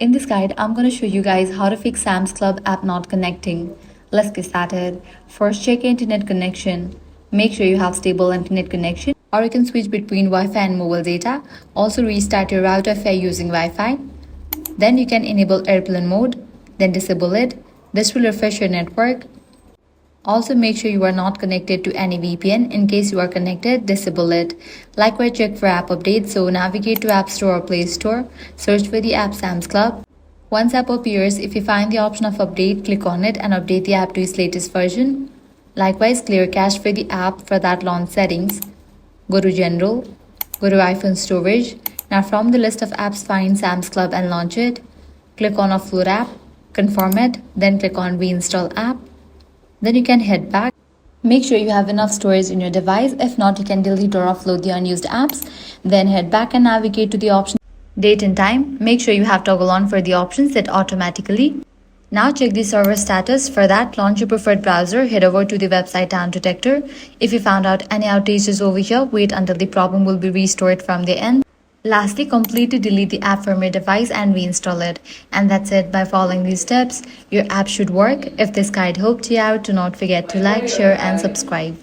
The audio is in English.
In this guide, I'm going to show you guys how to fix Sam's Club app not connecting. Let's get started. First, check your internet connection. Make sure you have stable internet connection, or you can switch between Wi-Fi and mobile data. Also, restart your router if you're using Wi-Fi. Then you can enable airplane mode, then disable it. This will refresh your network. Also, make sure you are not connected to any VPN. In case you are connected, disable it. Likewise, check for app updates. So navigate to App Store or Play Store. Search for the app Sam's Club. Once app appears, if you find the option of update, click on it and update the app to its latest version. Likewise, clear cache for the app. For that, launch settings. Go to General. Go to iPhone Storage. Now from the list of apps, find Sam's Club and launch it. Click on Offload app. Confirm it. Then click on Reinstall app. Then you can head back. Make sure you have enough storage in your device. If not, you can delete or offload the unused apps. Then head back and navigate to the option date and time. Make sure you have toggle on for the options set automatically. Now check the server status. For that, launch your preferred browser. Head over to the website Down Detector. If you found out any outages over here, wait until the problem will be restored from the end. Lastly, completely delete the app from your device and reinstall it. And that's it. By following these steps, your app should work. If this guide helped you out, do not forget to like, share, and subscribe.